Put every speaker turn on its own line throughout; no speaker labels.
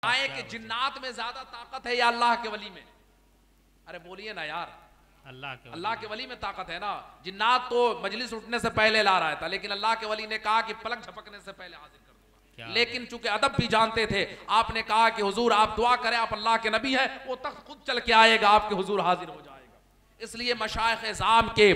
आए कि जिन्नात में ज्यादा ताकत है या अल्लाह के वली में? अरे बोलिए ना यार, अल्लाह के वली में ताकत है ना। जिन्नात तो मजलिस उठने से पहले ला रहा था, लेकिन अल्लाह के वली ने कहा कि पलक झपकने से पहले हाजिर कर दूंगा। लेकिन चूंकि अदब भी जानते थे, आपने कहा कि हुजूर आप दुआ करें, आप अल्लाह के नबी है, वो तख्त खुद चल के आएगा, आपके हुजूर हाजिर हो जाएगा। इसलिए मशाइख इज़ाम के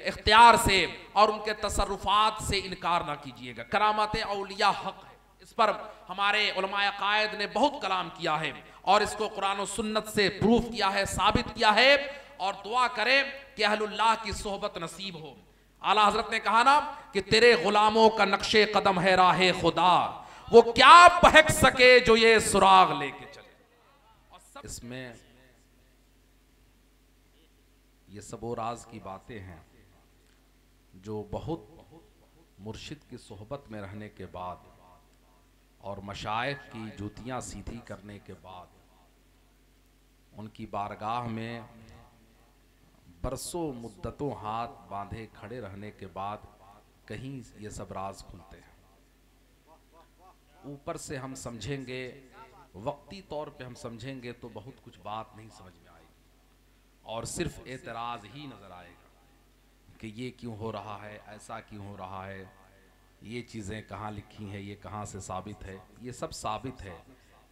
इख्तियार से और उनके तसर्रुफात से इनकार ना कीजिएगा। करामत औलिया हक है, इस पर हमारे उलमाए कायद ने बहुत कलाम किया है और इसको कुरान और सुन्नत से प्रूफ किया है, साबित किया है। और दुआ करें कि अहलुल्लाह की सोहबत नसीब हो। आला हजरत ने कहा ना कि तेरे गुलामों का नक्शे कदम है राहे खुदा, वो क्या बहक सके जो ये सुराग लेके चले। इसमें ये सब वो राज की बातें हैं जो बहुत मुर्शिद की सोहबत में रहने के बाद और मशाइख की जूतियां सीधी करने के बाद, उनकी बारगाह में बरसों मुद्दतों हाथ बांधे खड़े रहने के बाद कहीं ये सब राज खुलते हैं। ऊपर से हम समझेंगे, वक्ती तौर पे हम समझेंगे तो बहुत कुछ बात नहीं समझ में आएगी और सिर्फ एतराज ही नजर आएगा कि ये क्यों हो रहा है, ऐसा क्यों हो रहा है, ये चीज़ें कहाँ लिखी हैं, ये कहाँ से साबित है। ये सब साबित है,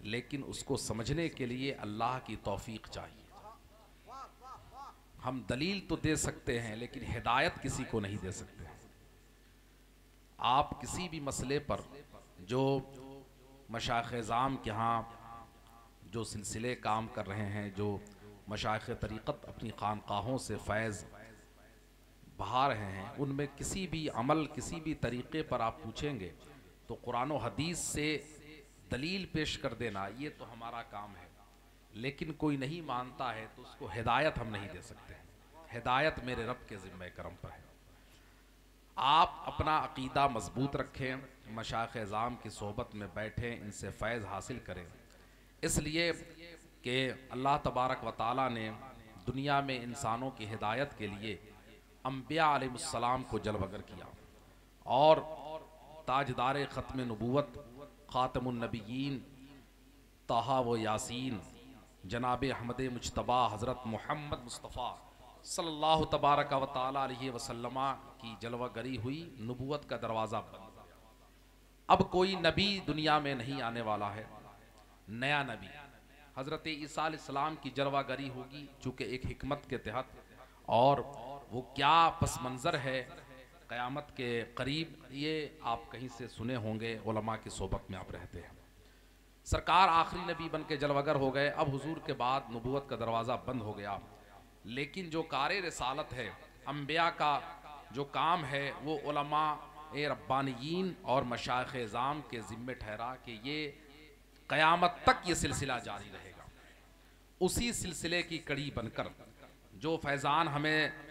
लेकिन उसको समझने के लिए अल्लाह की तौफीक चाहिए। हम दलील तो दे सकते हैं, लेकिन हिदायत किसी को नहीं दे सकते। आप किसी भी मसले पर जो मशाइख़-ए-ज़ाम के यहाँ जो सिलसिले काम कर रहे हैं, जो मशाइख़ तरीक़त अपनी खानकाहों से फैज़ बहा रहे हैं, उनमें किसी भी अमल, किसी भी तरीक़े पर आप पूछेंगे तो कुरान और हदीस से दलील पेश कर देना ये तो हमारा काम है। लेकिन कोई नहीं मानता है तो उसको हिदायत हम नहीं दे सकते। हिदायत मेरे रब के ज़िम्मे करम पर है। आप अपना अक़ीदा मजबूत रखें, मशाइख़-ए-ज़ाम की सोहबत में बैठें, इनसे फैज़ हासिल करें। इसलिए कि अल्लाह तबारक व तआला ने दुनिया में इंसानों की हिदायत के लिए अंबिया अलैहिस्सलाम को जलवगर किया और ताजदार ख़त्म नबूवत ख़ातमुन नबिय्यीन ताहा व यासीन जनाब अहमद मुज्तबा हज़रत मोहम्मद मुस्तफ़ा सल्लल्लाहु तबारक व तआला अलैहि वसल्लम की जलवागरी हुई, नबूवत का दरवाज़ा बंद। अब कोई नबी दुनिया में नहीं आने वाला है, नया नबी हज़रत ईसा अलैहिस्सलाम की जलवागरी होगी, चूँकि एक हिकमत के तहत। और वो क्या पस मंज़र है क़यामत के करीब, ये आप कहीं से सुने होंगे, उलमा की सोहबत में आप रहते हैं। सरकार आखिरी नबी बन के जलवगर हो गए, अब हुजूर के बाद नबूवत का दरवाज़ा बंद हो गया। लेकिन जो कार रिसालत है, अंबिया का जो काम है, वो उलमा ए रब्बानियीन और मशाइख़-ए-ज़ाम के ज़िम्मे ठहरा कि ये क़यामत तक ये सिलसिला जारी रहेगा। उसी सिलसिले की कड़ी बनकर जो फैज़ान हमें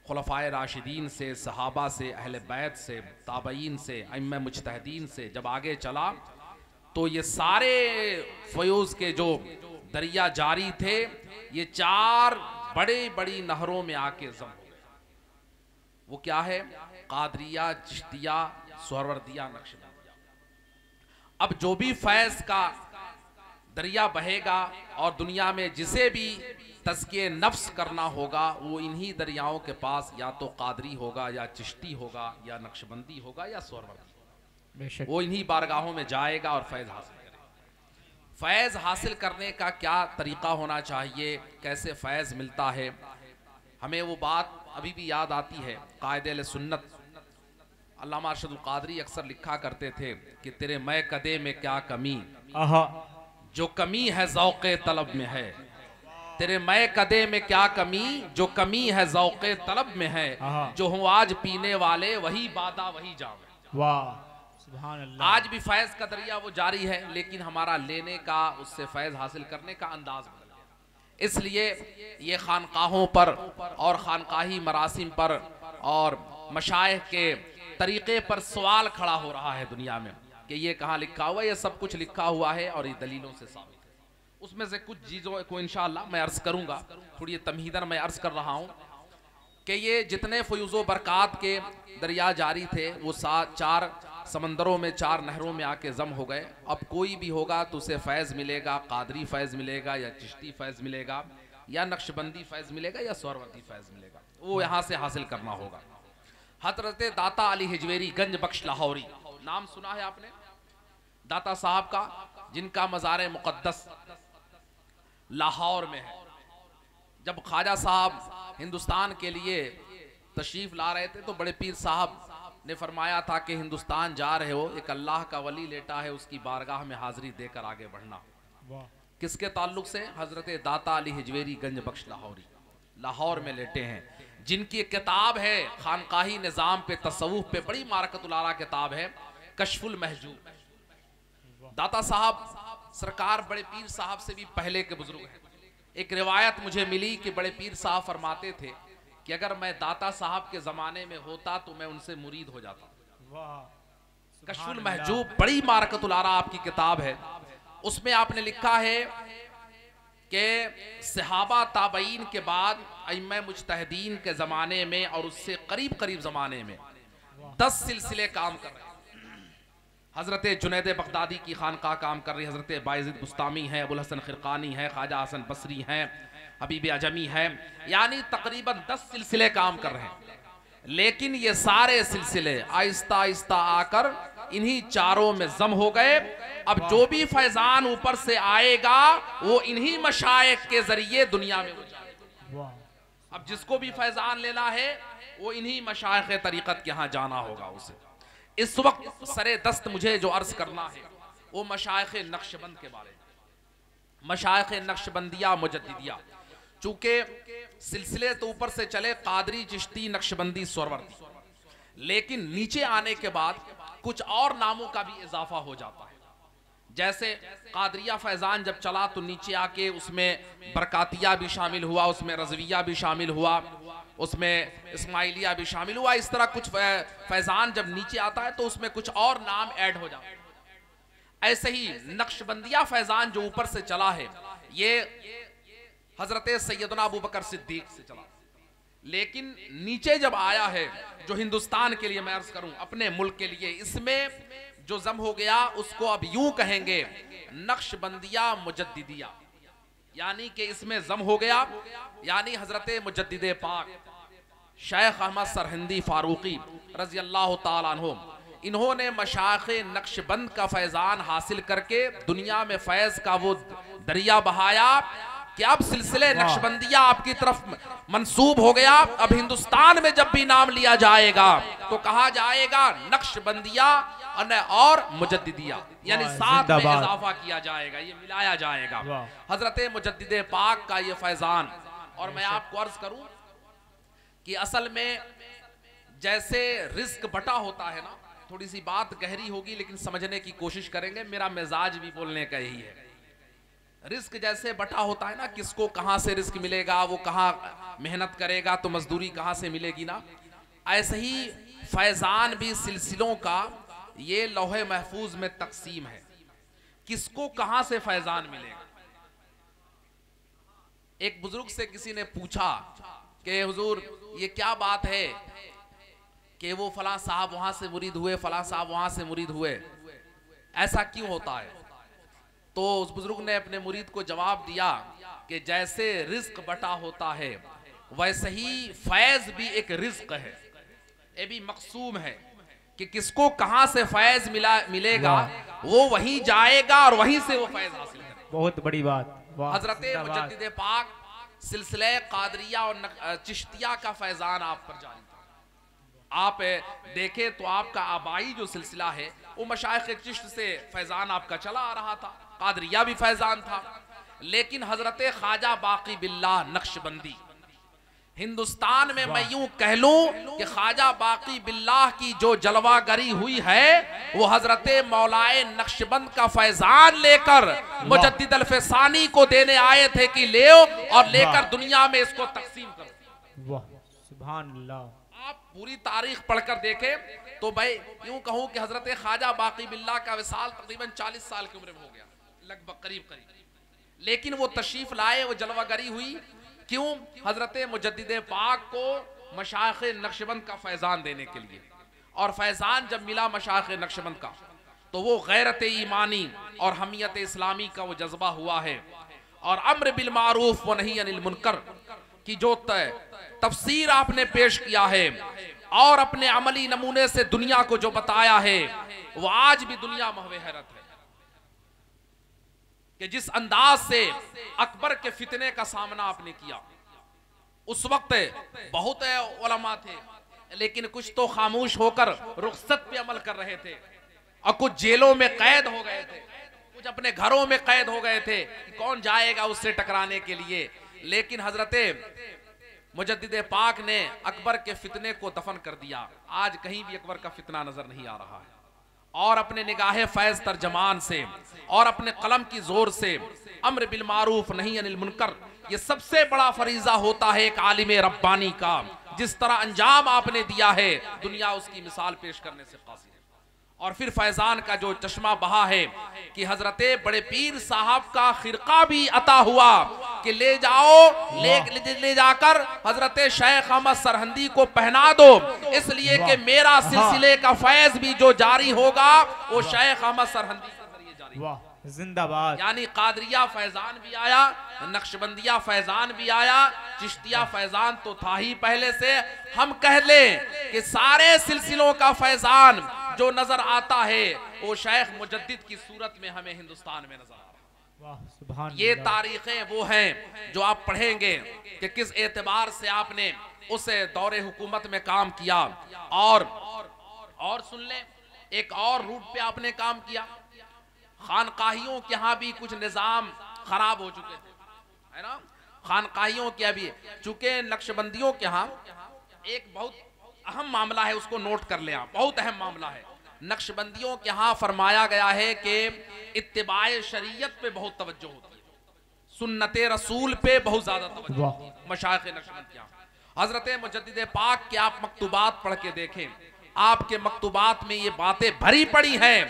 खुलफ़ाए राशिदीन से, सहाबा से, अहले बैत से, ताबईन से, अइम्मा मुज्तहिदीन से जब आगे चला तो ये सारे फ़यूज़ के जो दरिया जारी थे, ये चार बड़ी बड़ी नहरों में आके जम हो गए। वो क्या है? कादरिया, चिश्तिया, सुहरवर्दिया, नक्शबंदिया। अब जो भी फैज़ का दरिया बहेगा और दुनिया में जिसे भी तज़किए नफ्स करना होगा, वो इन्हीं दरियाओं के पास या तो कादरी होगा, या चिश्ती होगा, या नक्शबंदी होगा, या सुहरवर्दी। वो इन्हीं बारगाहों में जाएगा और फैज़ हासिल करेगा। फैज़ हासिल करने का क्या तरीक़ा होना चाहिए, कैसे फैज़ मिलता है, हमें वो बात अभी भी याद आती है। कायदे सुन्नत अल्लामा अरशदुल क़ादरी अक्सर लिखा करते थे कि तेरे मैं कदे में क्या कमी, जो कमी है ज़ौक़े तलब में है। तेरे मैं कदे में क्या कमी, जो कमी है ज़ौक़े तलब में है। जो हूँ आज पीने वाले वही बादा वही जाम।
वाह,
आज भी फैज़ का दरिया वो जारी है, लेकिन हमारा लेने का, उससे फैज़ हासिल करने का अंदाज बदल गया। इसलिए ये खानकाहों पर और खानकाही मरासिम पर और मशाइख के तरीक़े पर सवाल खड़ा हो रहा है दुनिया में कि ये कहाँ लिखा हुआ है। ये सब कुछ लिखा हुआ है और ये दलीलों से साबित है। उसमें से कुछ चीज़ों को इंशाअल्लाह मैं अर्ज़ करूँगा, थोड़ी तमहीदन मैं अर्ज़ कर रहा हूँ कि ये जितने फ़यूज़ व बरक़ात के दरिया जारी थे, वो चार समंदरों में 4 नहरों में आके जम हो गए। अब कोई भी होगा तो उसे फैज़ मिलेगा, कादरी फैज़ मिलेगा या चिश्ती फैज़ मिलेगा या नक्शबंदी फैज़ मिलेगा या सोहरवर्दी फैज़ मिलेगा, वो यहाँ से हासिल करना होगा। हजरत दाता अली हिजवेरी गंज बख्श लाहौरी, नाम सुना है आपने दाता साहब का, जिनका मज़ार मुक़द्दस लाहौर में है। जब ख्वाजा साहब हिंदुस्तान के लिए तशरीफ ला रहे थे तो बड़े पीर साहब ने फरमाया था कि हिंदुस्तान जा रहे हो, एक अल्लाह का वली लेटा है, उसकी बारगाह में हाजिरी देकर आगे बढ़ना। किसके ताल्लुक से? हजरत दाता अली हिजवेरी गंज बख्श लाहौरी, लाहौर में लेटे हैं, जिनकी किताब है खानकाही निज़ाम पे, तसव्वुफ पे बड़ी मारकतुल आला किताब है, कश्फुल महजूब। दाता साहब सरकार बड़े पीर साहब से भी पहले के बुजुर्ग हैं। एक रिवायत मुझे मिली कि बड़े पीर साहब फरमाते थे कि अगर मैं दाता साहब के ज़माने में होता तो मैं उनसे मुरीद हो जाता। कश्फुल महजूब बड़ी मारकतुल आला आपकी किताब है, उसमें आपने लिखा है कि सहाबा ताबईन के बाद अइम्मा मुज्तहिदीन के ज़माने में और उससे करीब करीब ज़माने में 10 सिलसिले काम कर रहे हैं। हज़रत जुनैद बगदादी की खानका काम कर रही है, हज़रत बायज़िद बुस्तामी है, अबुल हसन खिरकानी है, ख्वाजा हसन बसरी हैं, हबीब अजमी है, यानी तकरीबन 10 सिलसिले काम कर रहे हैं। लेकिन ये सारे सिलसिले आहिस्ता आहिस्ता आकर इन्हीं चारों में जम हो गए। अब जो भी फैजान ऊपर से आएगा वो इन्हीं मशाइख के जरिए दुनिया में हो जाएगा। अब जिसको भी फैजान लेना है वो इन्हीं मशाइख तरीक़त के यहाँ जाना होगा उसे। इस वक्त सरे दस्त मुझे जो अर्ज करना है वो मशाइख नक्शबंद के बारे में, मशाइख नक्शबंदिया मुजद्दिदिया। चूंकि सिलसिले तो ऊपर से चले कादरी, चिश्ती, नक्शबंदी, सोहरवर्दी, लेकिन नीचे आने के बाद कुछ और नामों का भी इजाफा हो जाता है। जैसे कादरिया फैजान जब चला तो नीचे आके उसमें बरकातिया भी शामिल हुआ, उसमें रजविया भी शामिल हुआ, उसमें इस्माइलिया भी शामिल हुआ। इस तरह कुछ फैजान जब नीचे आता है तो उसमें कुछ और नाम ऐड हो जाते हैं। ऐसे ही नक्शबंदिया फैजान जो ऊपर से चला है ये हजरत सैयदना अबू बकर सिद्दीक से चला, लेकिन नीचे जब आया है जो हिंदुस्तान के लिए मैं अर्ज करूं, अपने मुल्क के लिए, इसमें जो जम हो गया उसको अब यूं कहेंगे नक्शबंदिया मुजद्दिदिया, यानी कि इसमें जम हो गया, यानी हजरत मुजद्दिदे पाक शेख अहमद सरहिंदी फारूकी रजी अल्लाह ताला अन्हु, इन्होंने मशाइख नक्शबंद का फैजान हासिल करके दुनिया में फैज का वो दरिया बहाया कि अब सिलसिले नक्शबंदिया आपकी तरफ मंसूब हो गया। अब हिंदुस्तान में जब भी नाम लिया जाएगा तो कहा जाएगा नक्शबंदिया और मुजद्दिदिया, यानी साथ में इजाफा किया जाएगा, ये मिलाया जाएगा। हजरत मुजद्दिदे पाक का ये फैजान। और मैं आपको अर्ज करूं कि असल में जैसे रिस्क बटा होता है ना, थोड़ी सी बात गहरी होगी लेकिन समझने की कोशिश करेंगे, मेरा मिजाज भी बोलने का यही है। रिस्क जैसे बटा होता है ना, किसको कहां से रिस्क मिलेगा, वो कहां मेहनत करेगा तो मजदूरी कहां से मिलेगी ना, ऐसे ही फैजान भी सिलसिलों का ये लौहे महफूज में तकसीम है, किसको कहां से फैजान मिलेगा। एक बुजुर्ग से किसी ने पूछा कि हुजूर ये क्या बात है कि वो फलां साहब वहां से मुरीद हुए, फलां साहब वहां से मुरीद हुए, ऐसा क्यों होता है? तो उस बुजुर्ग ने अपने मुरीद को जवाब दिया कि जैसे रिस्क बटा होता है वैसे ही फैज भी एक रिस्क है, ये भी मकसूम है कि किसको कहां से फैज मिलेगा वो वहीं जाएगा और वहीं से वो फैज हासिल करेगा।
बहुत बड़ी बात।
हजरत मुजद्दिदे पाक सिलसिले कादरिया और चिश्तिया का फैजान आप पर जारी था। आप देखें तो आपका आबाई जो सिलसिला है वो मशाइख चिश्त से फैजान आपका चला आ रहा था, कादरिया भी फैजान था, लेकिन हजरत ख्वाजा बाकी बिल्लाह नक्शबंदी हिंदुस्तान में मैं यूं कह लूं कि ख्वाजा बाकी बिल्लाह की जो जलवागरी हुई है वो हजरत मौलाए नक्शबंद का फैजान लेकर मुजद्दिद अल-फसानी को देने आए थे कि ले और लेकर दुनिया में इसको तकसीम करो।
वाह सुभान अल्लाह।
आप पूरी तारीख पढ़कर देखें तो मैं यूं कहूं कि हजरत ख्वाजा बाकी बिल्लाह का विसाल तकरीबन 40 साल की उम्र में हो गया, लगभग करीब, लेकिन वो तशरीफ लाए, वो जलवागरी हुई क्यों? हजरत मुजद्दिदे पाक को मशाइख नक्शबंद का फैजान देने के लिए। और फैजान जब मिला मशाइख नक्शबंद का तो वो गैरत ईमानी और हमियत इस्लामी का वो जज्बा हुआ है। और अम्र बिल मारूफ व नही अनिल मुनकर की जो तफसीर आपने पेश किया है और अपने अमली नमूने से दुनिया को जो बताया है, वो आज भी दुनिया महवे हैरत है कि जिस अंदाज से अकबर के फितने का सामना आपने किया। उस वक्त बहुत उलमा थे, लेकिन कुछ तो खामोश होकर रुखसत पे अमल कर रहे थे और कुछ जेलों में कैद हो गए थे, कुछ अपने घरों में कैद हो गए थे कि कौन जाएगा उससे टकराने के लिए। लेकिन हजरत मुजद्दिद पाक ने अकबर के फितने को दफन कर दिया। आज कहीं भी अकबर का फितना नजर नहीं आ रहा है। और अपने निगाहे फैज तर्जमान से और अपने कलम की जोर से अम्र बिल मारूफ नहीं अनिल मुनकर, ये सबसे बड़ा फरीजा होता है एक आलिम रब्बानी का। जिस तरह अंजाम आपने दिया है, दुनिया उसकी मिसाल पेश करने से कासिर है। और फिर फैजान का जो चश्मा बहा है कि हजरत बड़े पीर साहब का खिरका भी अता हुआ कि ले जाओ, ले जाकर हजरत शेख अहमद सरहंदी को पहना दो, इसलिए कि मेरा सिलसिले का फैज भी जो जारी होगा वो शेख अहमद सरहंदी के जरिए जारी होगा।
जिंदाबाद।
यानी कादरिया फैजान भी आया, नक्शबंदिया फैजान भी आया, चिश्तिया फैजान तो था ही पहले से। हम कह लें कि सारे सिलसिलों का फैजान जो नजर आता है वो शेख मुजद्दिद की सूरत में हमें हिंदुस्तान में नजर आ रहा है।
सुभान
ये
अल्लाह।
तारीखें वो हैं जो आप पढ़ेंगे कि किस एतबार से आपने उस दौरे हुकूमत में काम किया। और सुन ले, एक और रूट पे आपने काम किया। खानकाहियों के यहाँ भी कुछ निजाम खराब हो चुके थे, है ना। खानकाहियों के अभी चूंकि नक्शबंदियों के यहाँ एक बहुत अहम मामला है, उसको नोट कर ले आप, बहुत अहम मामला है। नक्शबंदियों के यहाँ फरमाया गया है कि इत्तिबाए शरीयत पे बहुत तवज्जो होती है, सुन्नते रसूल पे बहुत ज्यादा तवज्जो होती है मशाइख नक्शबंद के यहाँ। हजरत मुजद्दिद पाक के आप मकतूबात पढ़ के देखें, आपके मकतूबात में ये बातें भरी पड़ी हैं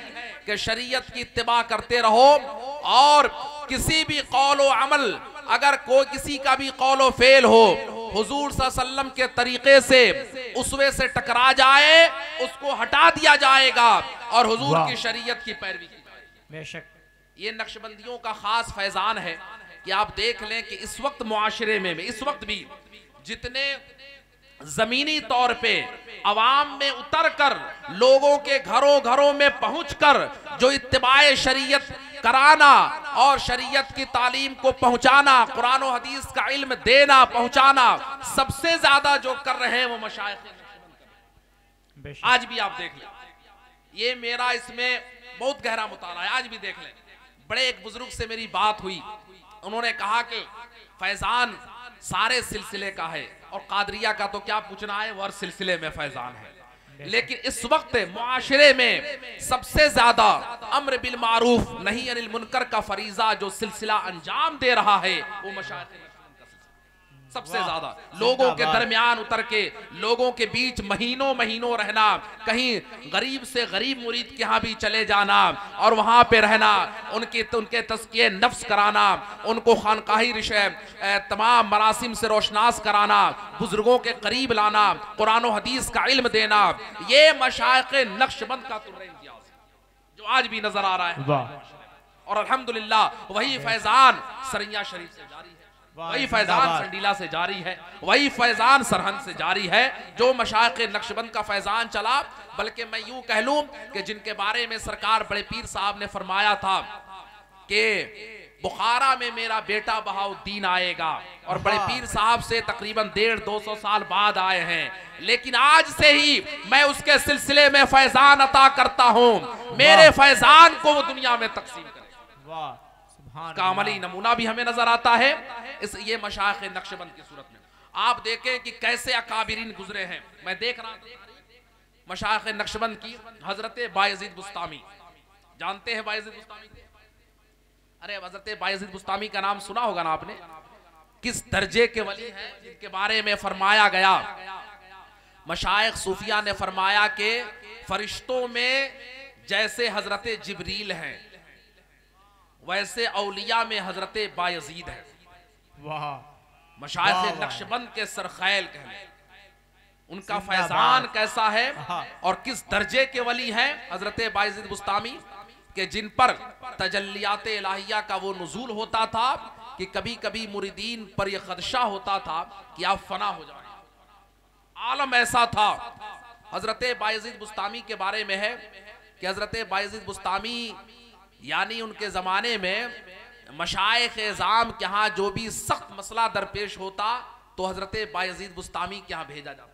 कि शरीयत की इत्तिबा करते रहो और किसी भी कौलो अमल, अगर कोई किसी का भी कौलो फेल हो, हुजूर सल्लल्लाहु अलैहि वसल्लम के तरीके से उसवे से टकरा जाए, उसको हटा दिया जाएगा और हुजूर की शरीयत की पैरवी की जाएगी।
बेशक
ये नक्शबंदियों का खास फैजान है कि आप देख लें कि इस वक्त मुआशरे में इस वक्त भी जितने जमीनी तौर पे अवाम में उतरकर लोगों के घरों घरों में पहुंचकर जो इत्तिबाए शरीयत कराना और शरीयत की तालीम को पहुंचाना, कुरान और हदीस का इल्म देना पहुंचाना, सबसे ज्यादा जो कर रहे हैं वो मशाइख। आज भी आप देख लें, ये मेरा इसमें बहुत गहरा मुताला है। आज भी देख लें, बड़े एक बुजुर्ग से मेरी बात हुई, उन्होंने कहा कि फैजान सारे सिलसिले का है और कादरिया का तो क्या पूछना है, वो हर सिलसिले में फैजान है। लेकिन इस वक्त मुआशरे में सबसे ज्यादा अम्र बिल मारूफ नहीं अनिल मुनकर का फरीजा जो सिलसिला अंजाम दे रहा है वो मशाइख सबसे ज्यादा लोगों के दरमियान उतर के, लोगों के बीच महीनों महीनों रहना, कहीं गरीब से गरीब मुरीद के यहाँ भी चले जाना और वहां पे रहना, उनके तज़किये नफ्स कराना, उनको खानकाही रिशे तमाम मरासिम से रोशनास कराना, बुजुर्गों के करीब लाना, कुरान और हदीस का इल्म देना, ये मशाइख नक्शबंद का जो आज भी नजर आ रहा है। और अल्हम्दुलिल्लाह वही फैजान सरैया शरीफ से जारी है, वही फैजान संडीला से जारी है, वही फैजान सरहंद से जारी है जो मशाइख नक्शबंद का फैजान चला। बल्कि मैं यूं कह लूं कि जिनके बारे में सरकार बड़े पीर साहब ने फरमाया था कि बुखारा में मेरा बेटा बहाउद्दीन आएगा, और बड़े पीर साहब से तकरीबन 150-200 साल बाद आए हैं, लेकिन आज से ही मैं उसके सिलसिले में फैजान अता करता हूं, मेरे फैजान को वो दुनिया में तकसीम करे। वाह, का अमली नमूना भी हमें नजर आता है इस ये मशाइख नक्शबंद की सूरत में। आप देखें कि कैसे अकाबिरीन गुजरे हैं। मैं देख रहा था मशाइख नक्शबंद की, हजरत बायजीद बुस्तामी, जानते हैं बायजीद बुस्तामी? अरे हजरत बायजीद बुस्तामी का नाम सुना होगा ना आपने, किस दर्जे के वली हैं जिनके बारे में फरमाया गया, मशाइख सूफिया ने फरमाया कि फरिश्तों में जैसे हजरत जिब्रील हैं वैसे औलिया में हजरत बायजीद है। वाह, मशाइख नक्शबंद के सरखैल कहने। उनका फैजान कैसा है
हाँ।
और किस दर्जे के वली हैं हजरत बायज़ीद बुस्तामी के जिन पर तजल्लियात इलाहिया का वो नुज़ूल होता था कि कभी कभी मुरीदीन पर यह खदशा होता था कि आप फना हो जाए। आलम ऐसा था। हजरत बायज़ीद बुस्तामी के बारे में है कि हजरत बायज़ीद बुस्तामी यानी उनके ज़माने में मशाइख एज़ाम के यहाँ जो भी सख्त मसला दरपेश होता तो हजरत बायज़ीद बुस्तामी के यहाँ भेजा जाता।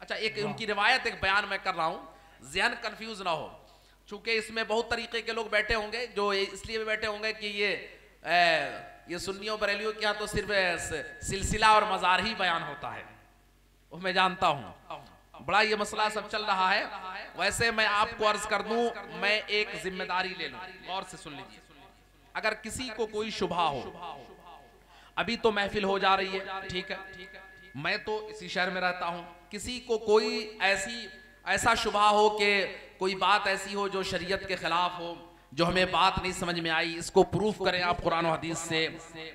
अच्छा, एक उनकी रिवायत, एक बयान मैं कर रहा हूँ, ज़हन कंफ्यूज ना हो, चूंकि इसमें बहुत तरीके के लोग बैठे होंगे जो इसलिए भी बैठे होंगे कि ये सुन्नियों बरेलियों के यहाँ तो सिर्फ सिलसिला और मज़ार ही बयान होता है, वो मैं जानता हूँ, बड़ा ये मसला सब चल रहा है। वैसे मैं आपको अर्ज कर दूं, मैं एक जिम्मेदारी ले लूं, गौर से सुन लीजिए। अगर किसी को कोई शुबहा हो, अभी तो महफिल हो जा रही है, ठीक है, मैं तो इसी शहर में रहता हूं, किसी को कोई ऐसा शुबहा हो कि कोई बात ऐसी हो जो शरीयत के खिलाफ हो, जो हमें बात नहीं समझ में आई, इसको प्रूफ करें आप कुरान और हदीस से,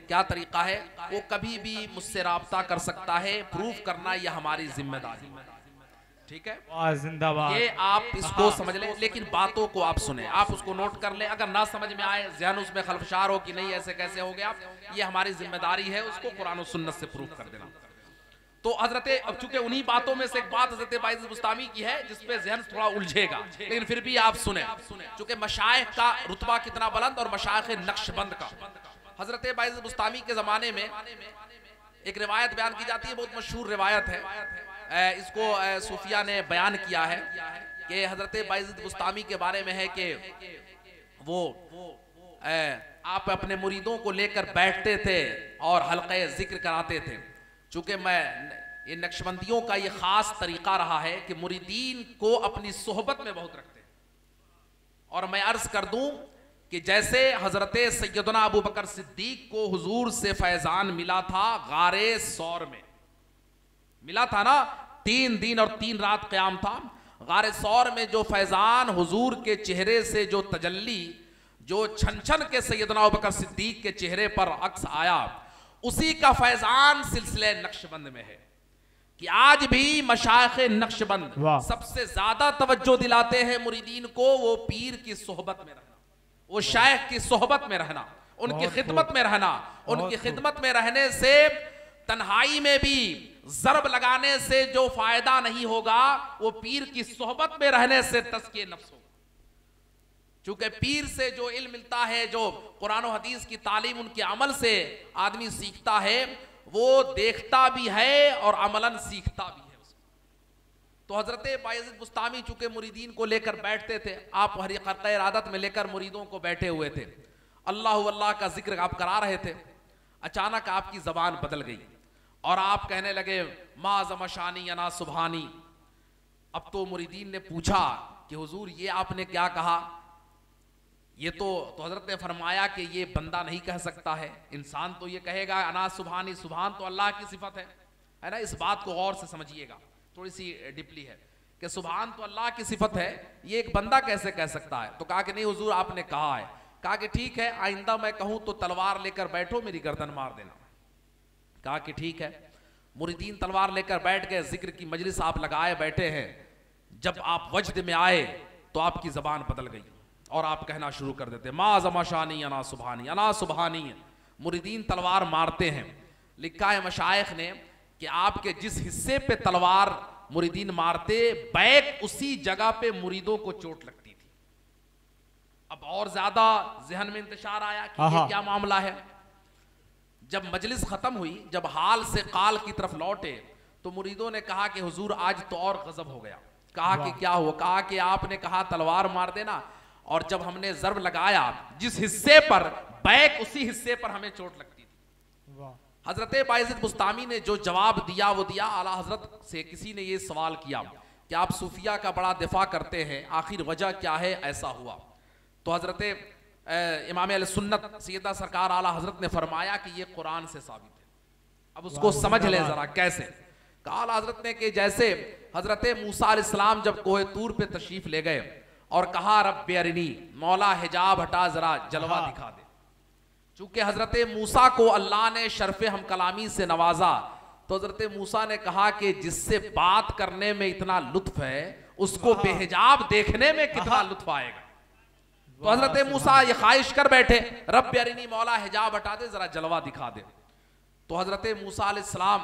क्या तरीका है, वो कभी भी मुझसे राब्ता कर सकता है। प्रूफ करना यह हमारी जिम्मेदारी, ठीक है,
जिंदाबाद।
ये आप इसको समझ लें, लेकिन बातों को आप सुने, आप उसको नोट कर लें। अगर ना समझ में आए, ज़हन उसमें खलफशार हो कि नहीं ऐसे कैसे हो गया, ये हमारी जिम्मेदारी है उसको कुरान और सुन्नत से प्रूफ कर देना। तो हजरत, अब चूंकि उन्हीं बातों में से एक बात हजरत बायज़ीद बुस्तामी की है जिसपे ज़हन थोड़ा उलझेगा, लेकिन फिर भी आप सुने, चूंकि मशाइख का रुतबा कितना बुलंद और मशाइख नक्शबंद का। हजरत बायज़ीद बुस्तामी के ज़माने में एक रिवायत बयान की जाती है, बहुत मशहूर रिवायत है, इसको सूफिया ने बयान किया है कि हजरत बायज़ीद बुस्तामी के बारे में है कि वो आप अपने मुरीदों को लेकर बैठते थे और हल्क़े ज़िक्र कराते थे। चूंकि ये नक्शबंदियों का ये खास तरीका रहा है कि मुरीदीन को अपनी सोहबत में बहुत रखते हैं। और मैं अर्ज कर दूं कि जैसे हजरत सैयदना अबू बकर सिद्दीक को हुजूर से फैजान मिला था, गारे सौर में मिला था ना, 3 दिन और 3 रात क़याम था। गारे सौर में जो फैजान हुजूर के चेहरे से जो तजल्ली, जो छन छन के सैयदना अबू बकर सिद्दीक के चेहरे पर अक्स आया, उसी का फैजान सिलसिले नक्शबंद में है कि आज भी मशाइख नक्शबंद सबसे ज्यादा तवज्जो दिलाते हैं मुरीदीन को, वो पीर की सोहबत में रहना, वो शाइख की सोहबत में रहना, उनकी खिदमत में रहना। उनकी खिदमत में रहने से तन्हाई में भी ज़रब लगाने से जो फायदा नहीं होगा, वो पीर की सोहबत में रहने से तज़किए नफ्स होगा। चूंकि पीर से जो इल्म मिलता है, जो कुरान और हदीस की तालीम, उनके अमल से आदमी सीखता है, वो देखता भी है और अमलन सीखता भी है उसको। तो हजरत बायज़ीद बुस्तामी चूंकि मुरीदीन को लेकर बैठते थे, आप हर क़र्क़े इरादत में लेकर मुरीदों को बैठे हुए थे, अल्लाह अल्लाह का जिक्र आप करा रहे थे, अचानक आपकी ज़बान बदल गई और आप कहने लगे मा ज़मशानी अना सुबहानी। अब तो मुरीदीन ने पूछा कि हुजूर ये आपने क्या कहा, ये तो हजरत ने फरमाया कि ये बंदा नहीं कह सकता है, इंसान तो ये कहेगा अना सुबहानी, सुबहान तो अल्लाह की सिफत है ना। इस बात को गौर से समझिएगा, थोड़ी सी डीपली है कि सुबहान तो अल्लाह की सिफत है, ये एक बंदा कैसे कह सकता है। तो कहा कि नहीं हुजूर आपने कहा है। कहा कि ठीक है, आइंदा मैं कहूं तो तलवार लेकर बैठो, मेरी गर्दन मार देना। कहा कि ठीक है। मुरीदीन तलवार लेकर बैठ गए, जिक्र की मजलिस आप लगाए बैठे हैं। जब आप वजद में आए तो आपकी जबान बदल गई और आप कहना शुरू कर देते मा ज़मशानी अना सुबहानी, अना सुबहानी। मुरीदीन तलवार मारते हैं। लिखा है मशाइख ने कि आपके जिस हिस्से पे तलवार मुरीदीन मारते, बैक उसी जगह पे मुरीदों को चोट लगती थी। अब और ज्यादा जहन में इंतशार आया कि ये क्या मामला है। जब मजलिस खत्म हुई, जब हाल से काल की तरफ लौटे, तो मुरीदों ने कहा कि हुजूर आज तो और गजब हो गया। कहा कि क्या हुआ। कहा कि आपने कहा तलवार मार देना, और जब हमने जर्ब लगाया जिस हिस्से पर, बैक उसी हिस्से पर हमें चोट लगती थी। हजरत बायज़ीद बुस्तामी ने जो जवाब दिया वो दिया। आला हजरत से किसी ने ये सवाल किया कि आप सूफिया का बड़ा दिफा करते हैं, आखिर वजह क्या है ऐसा हुआ। तो हजरत इमाम अहले सुन्नत सैयदा सरकार आला हजरत ने फरमाया कि ये कुरान से साबित है। अब उसको समझ ले जरा कैसे। आला हजरत ने कि जैसे हजरत मूसा अलैहिस्सलाम जब कोहे तूर पे तशरीफ ले गए और कहा रब्बे अरिनी, मौला हिजाब हटा जरा जलवा दिखा दे। चूंकि हजरत मूसा को अल्लाह ने शर्फ हम कलामी से नवाजा, तो तो हजरत मूसा ने कहा कि जिससे बात करने में इतना लुत्फ है उसको बेहिजाब देखने में कितना लुत्फ आएगा। तो हजरत मूसा ये ख्वाहिश कर बैठे, रब्बी अरिनी, मौला हिजाब हटा दे, जरा जलवा दिखा दे। तो हजरत मूसा अलैहिस्सलाम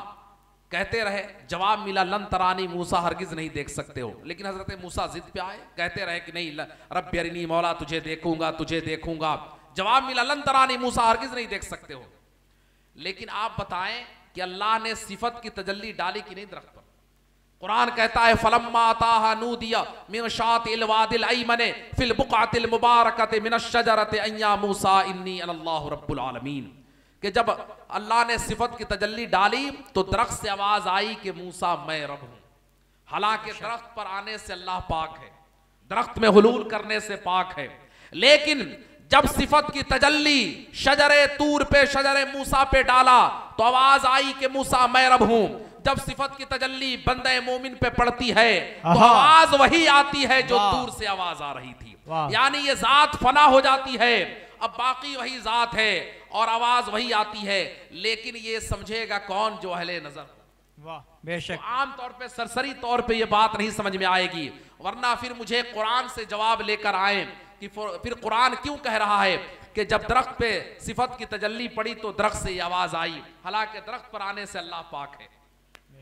कहते रहे, जवाब मिला लन तरानी, मूसा हरगिज नहीं देख सकते हो। लेकिन हजरत मूसा जिद पे आए, कहते रहे कि नहीं रब्बी अरिनी, मौला तुझे देखूंगा तुझे देखूंगा। जवाब मिला लन तरानी, मूसा हरगिज नहीं देख सकते हो। लेकिन आप बताएं कि अल्लाह ने सिफत की तजल्ली डाली कि नहीं दरख्त पर? कुरान कहता है फलम्मा ताहा नूदिया मिन शातिल वादिल अयमन फिल बुक़अतिल मुबारकति मिनश शजरति अय्या मूसा इन्नी अल्लाहु रब्बुल आलमीन, कि जब अल्लाह ने सिफत की तजल्ली डाली तो दरख्त से आवाज आई कि मूसा मैं रब हूं। हालांकि दरख्त पर आने से अल्लाह पाक है, दरख्त में हुलूल करने से पाक है, लेकिन जब सिफत की तजल्ली शजरे तूर पे शजरे मूसा पे डाला तो आवाज आई कि मूसा मैं रब हूं। जब सिफत की तजल्ली बंदे मोमिन पे पड़ती है तो आवाज वही आती है जो दूर से आवाज आ रही थी। यानी ये जात फना हो जाती है, अब बाकी वही जात है और आवाज वही आती है। लेकिन ये समझेगा कौन? जो अहले नजर।
वाह बेशक।
तो आम तौर पे सरसरी तौर पे ये बात नहीं समझ में आएगी, वरना फिर मुझे कुरान से जवाब लेकर आए कि फिर कुरान क्यों कह रहा है कि जब दरख्त पे सिफत की तजल्ली पड़ी तो दरख्त से ये आवाज आई। हालांकि दरख्त पर आने से अल्लाह पाक है,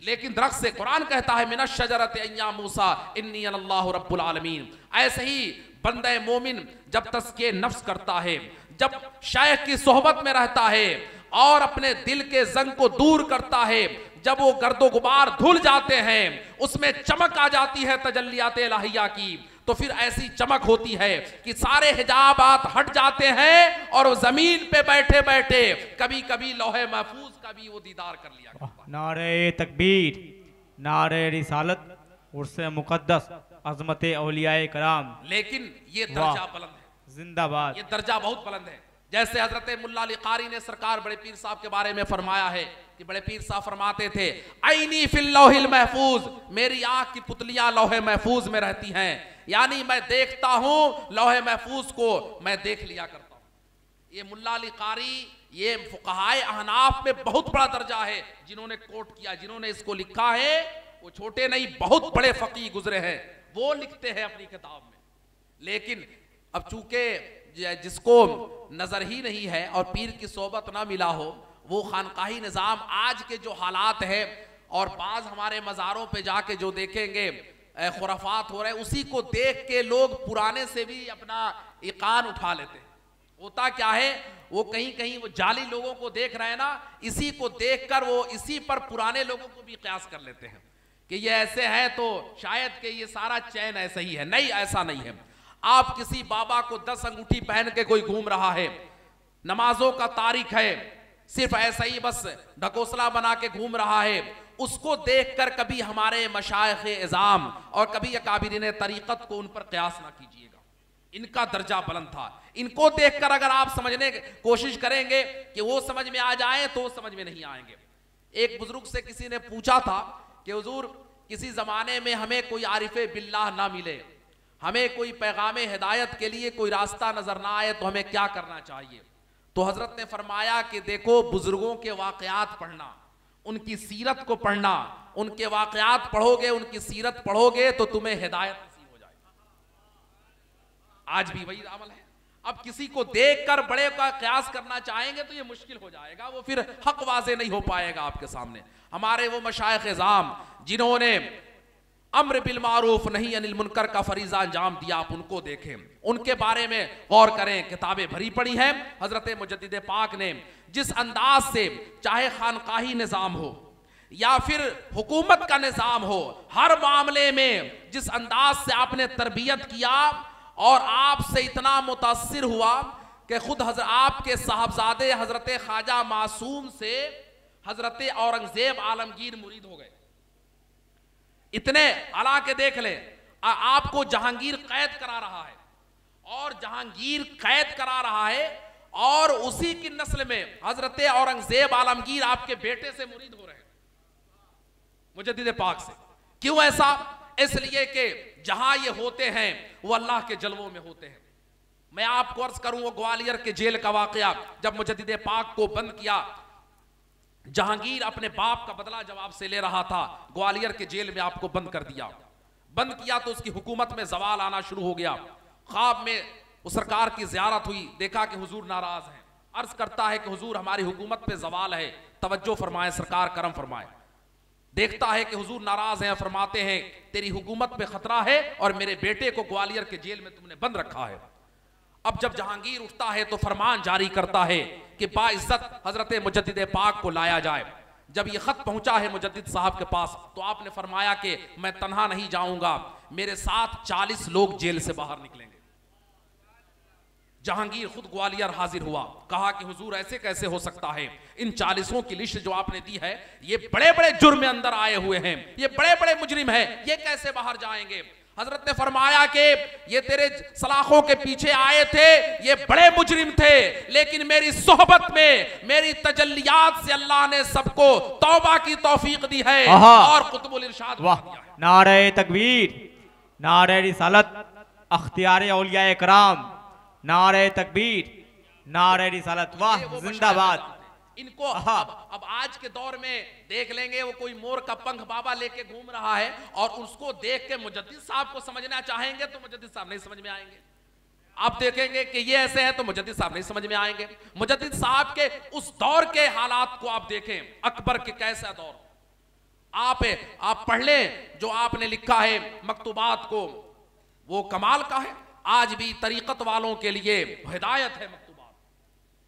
लेकिन दरख्त से कुरान कहता है मिनश शजरति अय्या मूसा इन्नी अल्लाहु रब्बुल आलमीन। ऐसे ही बंदे मोमिन जब तस्किए नफ्स करता है, जब शायख की सोहबत में रहता है और अपने दिल के जंग को दूर करता है, जब वो गर्दो गुबार धुल जाते हैं, उसमें चमक आ जाती है तजल्लियात इलाहिया की, तो फिर ऐसी चमक होती है कि सारे हिजाबात हट जाते हैं और जमीन पे बैठे बैठे कभी कभी लौहे महफूज का भी वो दीदार कर लिया करता है।
नारे तकबीर, नारे रिसालत, उर्से मुकद्दस, अजमत औलियाए कराम।
लेकिन ये दर्जा बुलंद है,
जिंदाबाद,
ये दर्जा बहुत बुलंद है। जैसे हजरत मुल्ला अली कारी ने सरकार बड़े पीर साहब के बारे में फरमाया है कि बड़े पीर साहब फरमाते थे आईनी फिल लौहिल महफूज, मेरी आंख की पुतलियां लौहे महफूज में रहती हैं, यानी मैं देखता हूं लौहे महफूज को मैं देख लिया करता हूं। ये मुल्ला अली कारी, ये फुक़हाए अहनाफ में बहुत बड़ा दर्जा है। जिन्होंने कोट किया, जिन्होंने इसको लिखा है, वो छोटे नहीं, बहुत बड़े फकीह गुजरे हैं, वो लिखते हैं अपनी किताब में। लेकिन अब चूंकि जिसको नजर ही नहीं है और पीर की सोबत ना मिला हो, वो खानकाही निज़ाम आज के जो हालात है और बाज हमारे मज़ारों पे जाके जो देखेंगे खुराफात हो रहे हैं, उसी को देख के लोग पुराने से भी अपना इकान उठा लेते हैं। होता क्या है, वो कहीं कहीं वो जाली लोगों को देख रहे हैं ना, इसी को देखकर वो इसी पर पुराने लोगों को भी कयास कर लेते हैं कि ये ऐसे है तो शायद कि ये सारा चैन ऐसा ही है। नहीं, ऐसा नहीं है। आप किसी बाबा को 10 अंगूठी पहन के कोई घूम रहा है, नमाजों का तारीख है, सिर्फ ऐसा ही बस ढकोसला बना के घूम रहा है, उसको देखकर कभी हमारे मशाइख इज़ाम और कभी अकाबिरीन तरीक़त को उन पर क़यास ना कीजिएगा। इनका दर्जा बुलंद था। इनको देखकर अगर आप समझने की कोशिश करेंगे कि वो समझ में आ जाए तो वो समझ में नहीं आएंगे। एक बुजुर्ग से किसी ने पूछा था कि हुजूर, किसी ज़माने में हमें कोई आरिफ़े बिल्लाह ना मिले, हमें कोई पैगाम हिदायत के लिए कोई रास्ता नजर ना आए, तो हमें क्या करना चाहिए? तो हजरत ने फरमाया कि देखो, बुजुर्गों के वाक़यात पढ़ना, उनकी सीरत को पढ़ना, उनके वाक़यात पढ़ोगे, उनकी सीरत पढ़ोगे तो तुम्हें हिदायत नसीब हो जाएगी। आज भी वही अमल है। अब किसी को देखकर बड़े का कयास करना चाहेंगे तो ये मुश्किल हो जाएगा, वो फिर हक वाज़े नहीं हो पाएगा आपके सामने। हमारे वो मशाइख इज़ाम जिन्होंने अम्र बिल मारूफ नहीं अनिल मुनकर का फरीजा अंजाम दिया, आप उनको देखें, उनके बारे में गौर करें। किताबें भरी पड़ी हैं। हजरत मुजद्दिद पाक ने जिस अंदाज से, चाहे खानकाही निज़ाम हो या फिर हुकूमत का निज़ाम हो, हर मामले में जिस अंदाज से आपने तरबियत किया और आपसे इतना मुतासिर हुआ कि खुद आपके साहबजादे हजरत ख्वाजा मासूम से हजरत औरंगजेब आलमगीर मुरीद हो गए। इतने हालांकि देख ले, आपको जहांगीर कैद करा रहा है और जहांगीर कैद करा रहा है और उसी की नस्ल में हजरत औरंगजेब आलमगीर आपके बेटे से मुरीद हो रहे हैं, मुजद्दिद पाक से। क्यों ऐसा? इसलिए कि जहां ये होते हैं वो अल्लाह के जलवों में होते हैं। मैं आपको अर्ज करूं, वो ग्वालियर के जेल का वाकया, जब मुजद्दिद पाक को बंद किया जहांगीर अपने बाप का बदला जब आपसे ले रहा था, ग्वालियर के जेल में आपको बंद कर दिया। बंद किया तो उसकी हुकूमत में जवाल आना शुरू हो गया। ख्वाब में उस सरकार की ज़ियारत हुई, देखा कि हुजूर नाराज हैं। अर्ज करता है कि हुजूर हमारी हुकूमत पे जवाल है, तवज्जो फरमाए, सरकार करम फरमाए। देखता है कि हुजूर नाराज हैं, फरमाते हैं तेरी हुकूमत पे खतरा है और मेरे बेटे को ग्वालियर के जेल में तुमने बंद रखा है। अब जब जहांगीर उठता है तो फरमान जारी करता है कि बाइज्जत हजरत मुजद्दिद पाक को लाया जाए। जब ये खत पहुंचा है मुजद्दिद साहब के पास तो आपने फरमाया कि मैं तन्हा नहीं जाऊंगा, मेरे साथ 40 लोग जेल से बाहर निकलेंगे। जहांगीर खुद ग्वालियर हाजिर हुआ, कहा कि हुजूर ऐसे कैसे हो सकता है, इन 40 की लिस्ट जो आपने दी है ये बड़े बड़े जुर्म में अंदर आए हुए हैं, ये बड़े बड़े मुजरिम हैं, ये कैसे बाहर जाएंगे। हजरत ने फरमाया कि ये तेरे सलाखों के पीछे आए थे, ये बड़े मुजरिम थे, लेकिन मेरी सोहबत में, मेरी तजल्लियात से अल्लाह ने सबको तौबा की तौफीक दी है और कुतुबुल इरशाद दिया है।
नारे तकबीर, नारे रिसालत, अख्तियार औलिया कराम, नारे तकबीर, नारे रिसालत, वाह जिंदाबाद।
इनको अब आज के दौर में देख लेंगे, वो कोई मोर का पंख बाबा लेके घूम रहा है और उसको देख के मुजद्दिद साहब को समझना चाहेंगे तो मुजद्दिद साहब नहीं समझ में आएंगे। आप देखेंगे कि ये ऐसे है तो मुजद्दिद साहब नहीं समझ में आएंगे। मुजद्दिद साहब के उस दौर के हालात को आप देखें, अकबर के कैसा दौर। आप पढ़ लें जो आपने लिखा है मकतूबात को, वो कमाल का है। आज भी तरीकत वालों के लिए हिदायत है मकतूबात,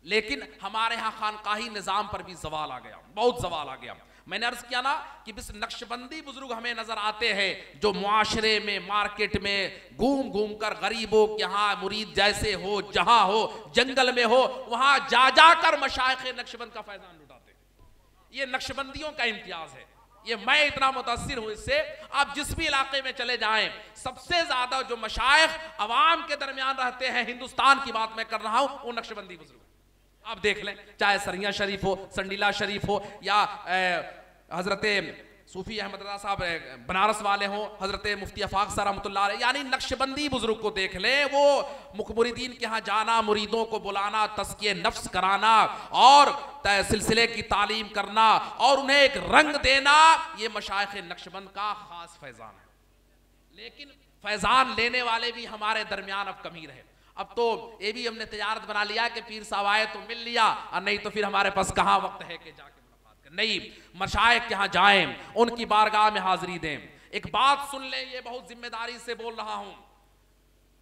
लेकिन हमारे यहाँ खानकाही निजाम पर भी जवाल आ गया, बहुत जवाल आ गया। मैंने अर्ज किया ना कि बिस नक्शबंदी बुजुर्ग हमें नजर आते हैं जो मुआशरे में, मार्केट में घूम घूम कर गरीबों के यहाँ मुरीद जैसे हो, जहां हो, जंगल में हो, वहां जा जाकर मशाइख नक्शबंद का फैजान लुटाते हैं। ये नक्शबंदियों का इम्तियाज है। ये मैं इतना मुतासिर हूं इससे, आप जिस भी इलाके में चले जाएं, सबसे ज्यादा जो मशाइख अवाम के दरमियान रहते हैं, हिंदुस्तान की बात मैं कर रहा हूं, वो नक्शबंदी बुजुर्ग। आप देख लें, चाहे सरिया शरीफ हो, संडीला शरीफ हो, या हजरत सूफी अहमद रजा साहब बनारस वाले हो, हजरत मुफ्ती अफाक साहब रहमतुल्लाह अलैह, यानी नक्शबंदी बुजुर्ग को देख लें। वो मुरीदीन के यहाँ जाना, मुरीदों को बुलाना, तस्किए नफ्स कराना और सिलसिले की तालीम करना और उन्हें एक रंग देना, ये मशाइख नक्शबंद का खास फैजान है। लेकिन फैजान लेने वाले भी हमारे दरमियान अब कमी रहे। अब तो ये भी हमने तजारत बना लिया कि पीर साहब आए तो मिल लिया, और नहीं तो फिर हमारे पास कहाँ वक्त है कि जाके मुलाकात करें। नहीं, मशाइख के यहाँ जाएं, उनकी बारगाह में हाजिरी दें। एक बात सुन लें, ये बहुत जिम्मेदारी से बोल रहा हूं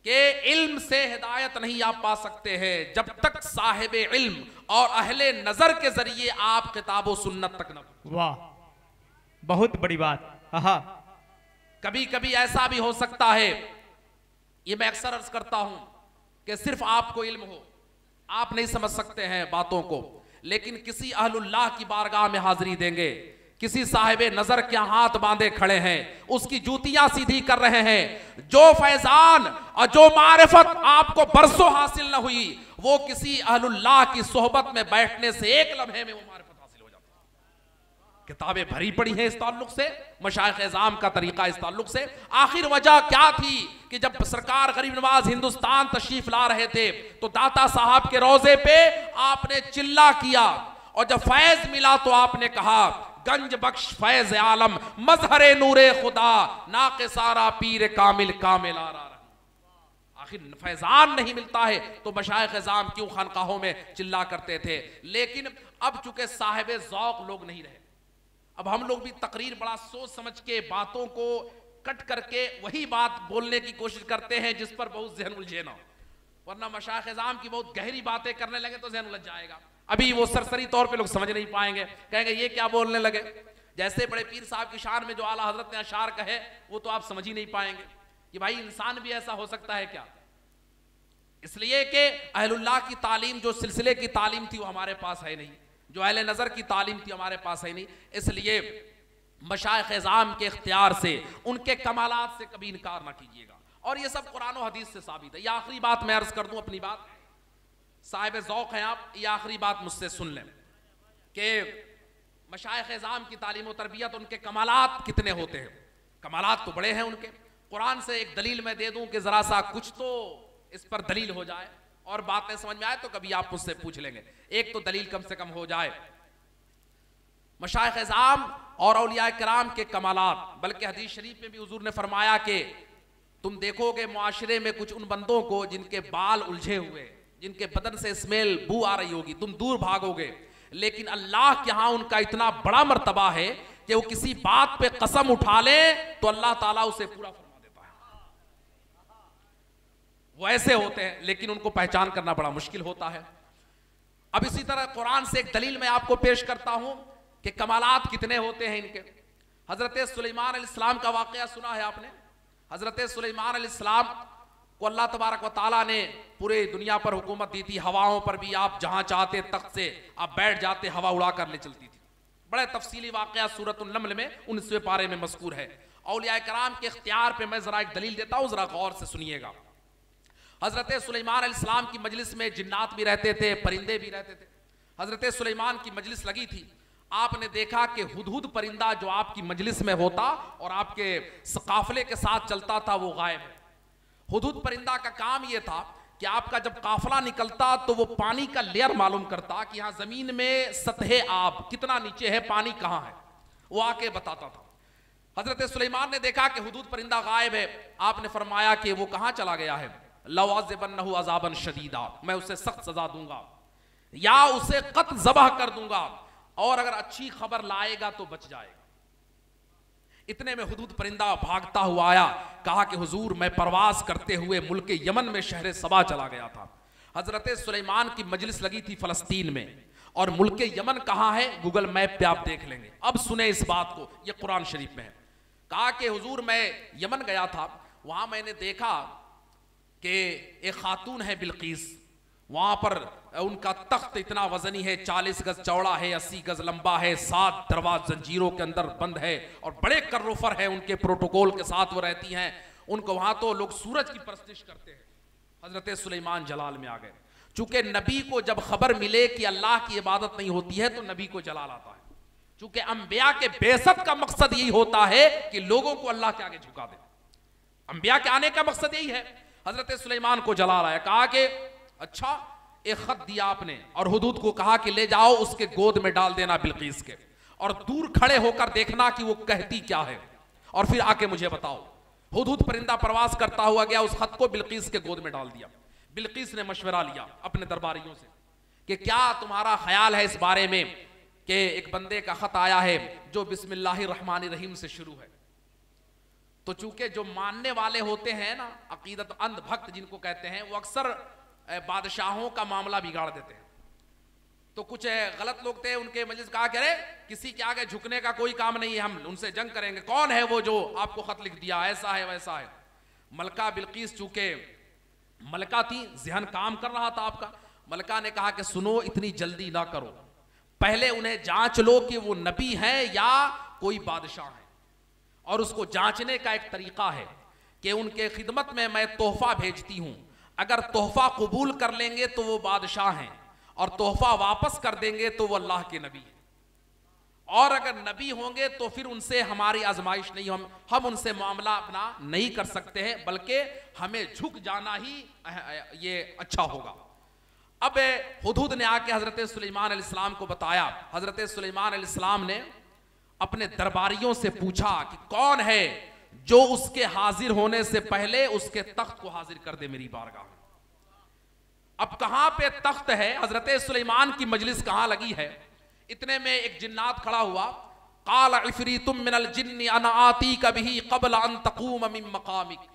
कि इल्म से हिदायत नहीं आप पा सकते हैं जब तक साहिब इल्म और अहले नजर के जरिए आप किताब व सुन्नत तक न।
वाह, बहुत बड़ी बात।
कभी कभी ऐसा भी हो सकता है, ये मैं अक्सर अर्ज करता हूं कि सिर्फ आपको इल्म हो, आप नहीं समझ सकते हैं बातों को, लेकिन किसी अहलुल्लाह की बारगाह में हाजिरी देंगे, किसी साहिब नजर के हाथ बांधे खड़े हैं, उसकी जूतियां सीधी कर रहे हैं। जो फैजान और जो मारिफत आपको बरसों हासिल न हुई, वो किसी अहलुल्लाह की सोहबत में बैठने से एक लम्हे में वो मारिफत हासिल हो जाती है। किताबें भरी पड़ी हैं इस ताल्लुक से, मशाइख इज़ाम का तरीका इस ताल्लुक से। आखिर वजह क्या थी कि जब सरकार गरीब नवाज हिंदुस्तान तशरीफ ला रहे थे तो दाता साहब के रोजे पे आपने चिल्ला किया, और जब फैज मिला तो आपने कहा गंज बख्श फैज आलम मजहरे नूरे खुदा नाके सारा पीर कामिल कामिल आ रहा। आखिर फैजान नहीं मिलता है तो मशाइख इज़ाम क्यों खानकाहों में चिल्ला करते थे। लेकिन अब चूंकि साहिब ज़ौक़ लोग नहीं रहे, अब हम लोग भी तकरीर बड़ा सोच समझ के बातों को कट करके वही बात बोलने की कोशिश करते हैं जिस पर बहुत जहन उलझे ना, वरना मशाइख इज़ाम की बहुत गहरी बातें करने लगे तो जहन उलझ जाएगा। अभी वो सरसरी तौर पे लोग समझ नहीं पाएंगे, कहेंगे ये क्या बोलने लगे। जैसे बड़े पीर साहब की शान में जो आला हजरत ने अशार कहे वो तो आप समझ ही नहीं पाएंगे कि भाई इंसान भी ऐसा हो सकता है क्या। इसलिए कि अहलुल्लाह की तालीम, जो सिलसिले की तालीम थी वो हमारे पास है नहीं, जो अहले नज़र की तालीम थी हमारे पास है नहीं। इसलिए मशाइख इज़ाम के इख्तियार से, उनके कमालात से कभी इनकार ना कीजिएगा, और ये सब कुरान और हदीस से साबित है। ये आखिरी बात मैं अर्ज कर दूं अपनी बात, साहिब ज़ौक़ हैं आप, ये आखिरी बात मुझसे सुन लें कि मशाइख इज़ाम की तालीम और तरबियत, उनके कमालात कितने होते हैं। कमालात तो बड़े हैं उनके। कुरान से एक दलील मैं दे दूं कि ज़रा सा कुछ तो इस पर दलील हो जाए और बातें समझ में आए तो कभी आप मुझसे पूछ लेंगे। एक तो दलील कम से कम हो जाए। मशाइख इज़ाम और औलिया किराम के कमालात। बल्कि हदीस शरीफ में भी हुजूर ने फरमाया कि तुम देखोगे मुआशरे में कुछ उन बंदों को जिनके बाल उलझे हुए, जिनके बदन से स्मेल बू आ रही होगी, तुम दूर भागोगे, लेकिन अल्लाह के यहां उनका इतना बड़ा मर्तबा है कि वो किसी बात पे कसम उठा ले तो अल्लाह ताला उसे पूरा फरमा देता है। वो ऐसे होते हैं, लेकिन उनको पहचान करना बड़ा मुश्किल होता है। अब इसी तरह कुरान से एक दलील मैं आपको पेश करता हूं कि कमालात कितने होते हैं इनके। हजरत सुलेमान अलैहिस्सलाम का वाकया सुना है आपने। हजरत सुलेमान अलैहिस्सलाम को अल्लाह तबारक व तआला ने पूरे दुनिया पर हुकूमत दी थी। हवाओं पर भी आप जहां चाहते तख्त से आप बैठ जाते, हवा उड़ा कर ले चलती थी। बड़े तफसीली वाकया सूरतुन नम्ल में 19वें पारे में मज़कूर है। औलिया कराम के इख्तियार पे मैं जरा एक दलील देता हूं, जरा गौर से सुनिएगा। हजरत सुलेमान अलैहिस्सलाम की मजलिस में जिन्नात भी रहते थे, परिंदे भी रहते थे। हजरत सुलेमान की मजलिस लगी थी, आपने देखा कि हुदहुद परिंदा जो आपकी मजलिस में होता और आपके काफिले के साथ चलता था वो गायब है। हुदहुद परिंदा का काम यह था कि आपका जब काफिला निकलता तो वो पानी का लेयर मालूम करता कि यहाँ जमीन में सतह आब कितना नीचे है, पानी कहाँ है, वो आके बताता था। हजरत सुलेमान ने देखा कि हुदहुद परिंदा गायब है। आपने फरमाया कि वो कहाँ चला गया है। लवाज़िबन्नहु अज़ाबन शदीदा, मैं उसे सख्त सजा दूंगा या उसे कत्ल ज़बह कर दूंगा, और अगर अच्छी खबर लाएगा तो बच जाएगा। इतने में हुदहुद परिंदा भागता हुआ आया, कहा कि हुजूर मैं परवाज करते हुए मुल्क यमन में शहर सबा चला गया था। हजरत सुलेमान की मजलिस लगी थी फलस्तीन में, और मुल्क यमन कहाँ है गूगल मैप पे आप देख लेंगे। अब सुने इस बात को, ये कुरान शरीफ में है। कहा कि हुजूर मैं यमन गया था, वहां मैंने देखा कि एक खातून है बिल्कीस, वहां पर उनका तख्त इतना वजनी है, 40 गज चौड़ा है, 80 गज लंबा है, 7 दरवाज जंजीरों के अंदर बंद है, और बड़े कर्रोफर है, उनके प्रोटोकॉल के साथ वो रहती हैं। उनको वहां तो लोग सूरज की परस्तिश करते हैं। हजरत सुलेमान जलाल में आ गए। चूंकि नबी को जब खबर मिले कि अल्लाह की इबादत नहीं होती है तो नबी को जलाल आता है। चूंकि अंबिया के बेसत का मकसद यही होता है कि लोगों को अल्लाह के आगे झुका दे। अंबिया के आने का मकसद यही है। हजरत सुलेमान को जलाल आया, कहा कि अच्छा एक खत दिया आपने, और हुदूद को कहा कि ले जाओ उसके गोद में डाल देना बिल्कीस के, और दूर खड़े होकर देखना कि वो कहती क्या है, और फिर आके मुझे बताओ। हुदूद परिंदा प्रवास करता हुआ गया, उस खत को बिल्कीस के गोद में डाल दिया। बिल्कीस ने मशवरा लिया अपने दरबारियों से कि क्या तुम्हारा ख्याल है इस बारे में कि एक बंदे का खत आया है जो बिस्मिल्लाहिर रहमानिर रहीम से शुरू है। तो चूंकि जो मानने वाले होते हैं ना, अकीदत अंध भक्त जिनको कहते हैं, वो अक्सर बादशाहों का मामला बिगाड़ देते हैं। तो कुछ गलत लोग थे, उनके मजलिस कहा कि अरे किसी के आगे झुकने का कोई काम नहीं है, हम उनसे जंग करेंगे। कौन है वो जो आपको खत लिख दिया, ऐसा है वैसा है। मलका बिल्कीस चूंकि मलका थी, ज़हन काम कर रहा था आपका। मलका ने कहा कि सुनो, इतनी जल्दी ना करो, पहले उन्हें जांच लो कि वो नबी है या कोई बादशाह है। और उसको जांचने का एक तरीका है कि उनके खिदमत में मैं तोहफा भेजती हूं, अगर तोहफा कबूल कर लेंगे तो वो बादशाह हैं, और तोहफा वापस कर देंगे तो वो अल्लाह के नबी हैं। और अगर नबी होंगे तो फिर उनसे हमारी आजमाइश नहीं, हम उनसे मामला अपना नहीं कर सकते हैं, बल्कि हमें झुक जाना ही ये अच्छा होगा। अब हुदूद ने आके हजरत सुलेमान अलैहिस्सलाम को बताया। हजरत सुलेमान अलैहिस्सलाम ने अपने दरबारियों से पूछा कि कौन है जो उसके हाजिर होने से पहले उसके तख्त को हाजिर कर दे मेरी बारगाह में। अब कहां पे तख्त है, हजरत सुलेमान की मजलिस कहां लगी है। इतने में एक जिन्नात खड़ा हुआ, काल इफरीतुम मिनल जिन्नि अना आतीका बिही क़ब्ल अन तक़ूम मिन मक़ामिक।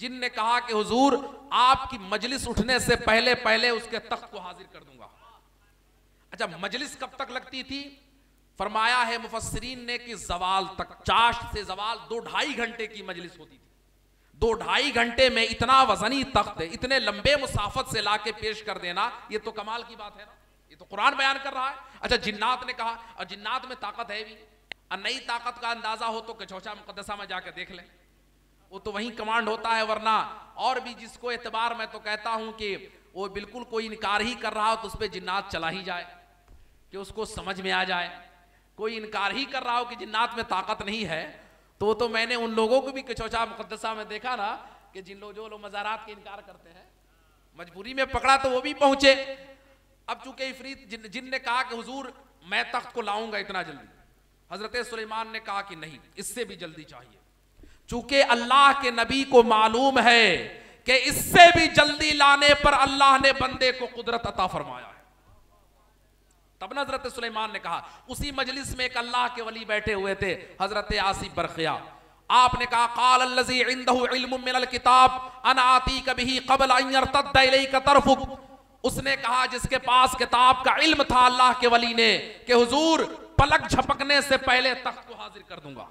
जिन ने कहा कि हुजूर आपकी मजलिस उठने से पहले पहले उसके तख्त को हाजिर कर दूंगा। अच्छा, मजलिस कब तक लगती थी? फरमाया है मुफस्सिरीन ने कि जवाल तक, चाश्त से जवाल 2-2.5 घंटे की मजलिस होती थी। 2-2.5 घंटे में इतना वजनी तख्त, इतने लंबे मुसाफत से लाके पेश कर देना, ये तो कमाल की बात है ना। ये तो कुरान बयान कर रहा है। अच्छा, जिन्नात ने कहा, और जिन्नात में ताकत है भी, और नई ताकत का अंदाजा हो तो कचौचा मुकद्दसा में जाकर देख लें, वो तो वहीं कमांड होता है। वरना और भी जिसको एतबार, मैं तो कहता हूं कि वो बिल्कुल कोई इनकार ही कर रहा हो तो उस पर जिन्नात चला ही जाए कि उसको समझ में आ जाए। कोई इनकार ही कर रहा हो कि जिन्नात में ताकत नहीं है तो मैंने उन लोगों को भी कचौचा मुकद्दसा में देखा ना, कि जो लोग मज़ारात के इनकार करते हैं, मजबूरी में पकड़ा तो वो भी पहुंचे। अब चूंकि इफरीत जिन ने कहा कि हुजूर मैं तख्त को लाऊंगा इतना जल्दी। हजरत सुलेमान ने कहा कि नहीं, इससे भी जल्दी चाहिए, चूंकि अल्लाह के नबी को मालूम है कि इससे भी जल्दी लाने पर अल्लाह ने बंदे को कुदरत अता फरमाया है। तब हजरत सुलेमान ने कहा, उसी मजलिस में एक अल्लाह के वली बैठे हुए थे, हजरत आसिफ बरखिया। आपने कहा, क़ाल अल्लज़ी इंदहु इल्मुम मिनल किताब अना आतीका बिही क़ब्ल अन यरतद्द इलैका तरफ़ुक। उसने कहा, जिसके पास किताब का इल्म था अल्लाह के वली ने, कि हुजूर पलक झपकने से पहले तख्त को हाजिर कर दूंगा।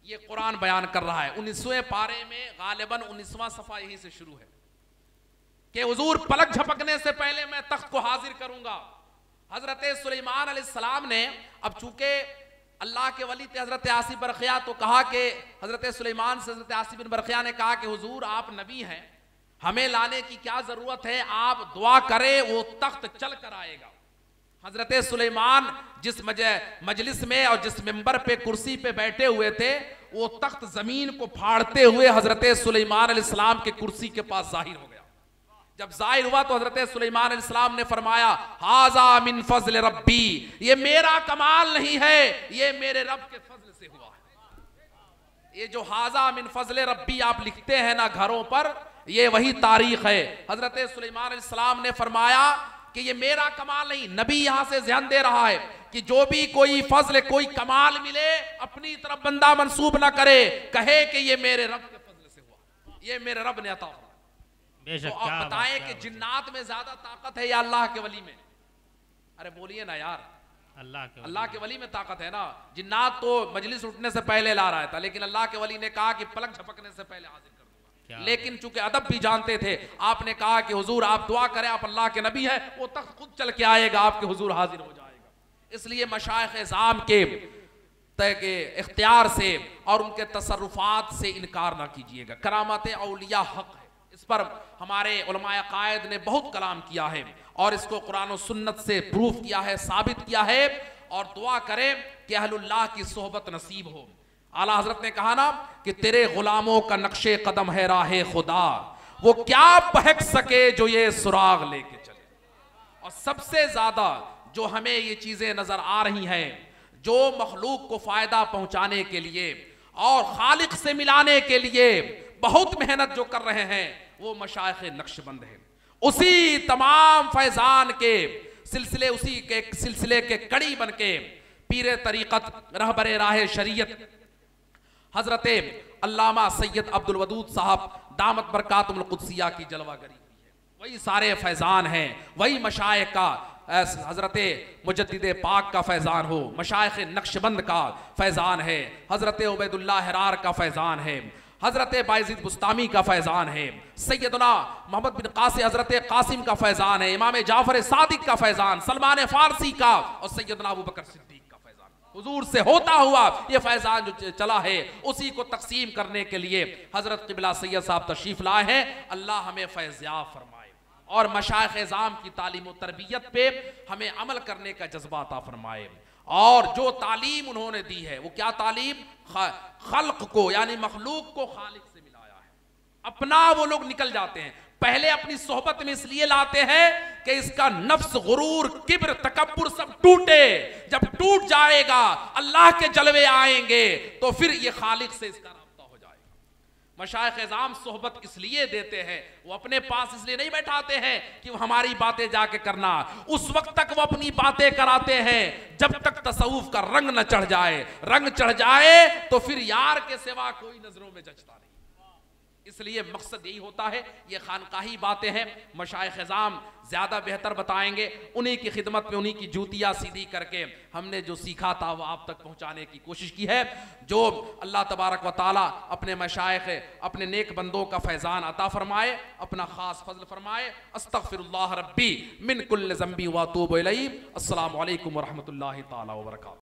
ये कुरान बयान कर रहा है 19वें पारे में, गालिबन 19वां सफा यही से शुरू है कि हुजूर पलक झपकने से पहले मैं तख्त को हाजिर करूंगा। हजरत सुलेमान अलैहिस्सलाम ने, अब चूंकि अल्लाह के वली थे हजरत आसिफ बरखिया, तो कहा कि हजरत सुलेमान से हजरत आसिफ बिन बरखिया ने कहा कि हुजूर आप नबी हैं, हमें लाने की क्या जरूरत है, आप दुआ करें वो तख्त चल कर आएगा। हजरत सुलेमान जिस मजलिस में और जिस मिंबर पे कुर्सी पे बैठे हुए थे, वो तख्त जमीन को फाड़ते हुए हजरत सुलेमान अलैहिस्सलाम के कुर्सी के पास जाहिर हो गया। जब जाहिर हुआ तो हजरत सुलेमान अलैहिस्सलाम ने फरमाया, हाजा मिन फज़ल रब्बी, ये मेरा कमाल नहीं है, ये मेरे रब के फजल से हुआ है। ये जो हाजा मिन फज़ल रब्बी आप लिखते हैं ना घरों पर, ये वही तारीख है। हजरत सुलेमान अलैहिस्सलाम ने फरमाया कि ये मेरा कमाल नहीं, नबी यहां से ध्यान दे रहा है कि जो भी कोई फजल कोई कमाल मिले अपनी तरफ बंदा मंसूब ना करे, कहे कि ये मेरे रब के फजल से हुआ, ये मेरे रब ने अता फरमाया। तो आप बताएं कि जिन्नात में ज्यादा ताकत है या अल्लाह के वली में? अरे बोलिए ना यार, अल्लाह के वली में ताकत है ना। जिन्नात तो मजलिस उठने से पहले ला रहा था, लेकिन अल्लाह के वली ने कहा कि पलक झपकने से पहले हाजिर कर दूंगा। लेकिन चूंकि अदब भी जानते थे, आपने कहा कि हुजूर आप दुआ करें, आप अल्लाह के नबी है, वो तख्त खुद चल के आएगा, आपके हुजूर हाजिर हो जाएगा। इसलिए मशाइख इज़ाम के इख्तियार से और उनके तसर्रुफात से इनकार ना कीजिएगा। करामत औलिया हक है, इस पर हमारे उलमाए कायद ने बहुत कलाम किया है और इसको कुरान और सुन्नत से प्रूफ किया है, साबित किया है। और दुआ करें कि अहलुल्लाह की सोहबत नसीब हो। आला हजरत ने कहा ना कि तेरे गुलामों का नक्शे कदम है राहे खुदा, वो क्या बहक सके जो ये सुराग लेके चले। और सबसे ज्यादा जो हमें ये चीजें नजर आ रही हैं, जो मखलूक को फायदा पहुंचाने के लिए और खालिक से मिलाने के लिए बहुत मेहनत जो कर रहे हैं, वो मशाइख नक्शबंद है। उसी तमाम फैजान के सिलसिले, उसी के सिलसिले के कड़ी बन के पीरे तरीकत रहबरे राह शरीयत हजरत अल्लामा सैयद अब्दुल वदूद साहब दामत बरकातुल कुद्सिया की जलवागरी हुई है। वही सारे फैजान हैं, वही मशाइख का हजरत मुजद्दिद पाक का फैजान हो, मशाइख नक्शबंद का फैजान है, हजरत उबैदुल्लाह हिरार का फैजान है, हजरत बायजीद बुस्तामी का फैजान है, सैयदना मोहम्मद बिन कासिम हजरत कासिम का फैजान है, इमाम जाफर सादिक का फैजान, सलमान फारसी का और सैयदना अबू बकर सिद्दीक का फैजान। हुजूर से होता हुआ ये फैजान जो चला है, उसी को तकसीम करने के लिए हजरत क़िबला सैयद साहब तशरीफ लाए हैं। अल्लाह हमें फैज़याब फरमाए और मशाइख़ इज़ाम की तालीम और तरबियत पे हमें अमल करने का जज्बा अता फरमाए। और जो तालीम उन्होंने दी है, वो क्या तालीम, खल्क को यानी मखलूक को खालिक से मिलाया है। अपना वो लोग निकल जाते हैं, पहले अपनी सोहबत में इसलिए लाते हैं कि इसका नफ्स, गुरूर, किब्र, तकब्बुर सब टूटे। जब टूट जाएगा, अल्लाह के जलवे आएंगे, तो फिर ये खालिक से इसका राब्ता हो जाएगा। मशाइख़ इज़ाम सोहबत इसलिए देते हैं, वो अपने पास इसलिए नहीं बैठाते हैं कि वो हमारी बातें जाके करना, उस वक्त तक वो अपनी बातें कराते हैं जब तक तसव्वुफ का रंग न चढ़ जाए। रंग चढ़ जाए तो फिर यार के सिवा कोई नजरों में जचता नहीं। इसलिए मकसद यही होता है, ये खानकाही बातें हैं, मशाइख़ इज़ाम ज़्यादा बेहतर बताएंगे। उन्हीं की खिदमत में उन्हीं की जूतियाँ सीधी करके हमने जो सीखा था वो आप तक पहुँचाने की कोशिश की है। जो अल्लाह तबारक व तआला अपने मशाइख़, अपने नेक बंदों का फैज़ान अता फरमाए, अपना ख़ास फज़ल फरमाए। अस्तग़फिरुल्लाह रब्बी मिन कुल्लि ज़ंबी व अतूबु इलैहि। अस्सलामु अलैकुम व रहमतुल्लाहि तआला व बरकातुहू।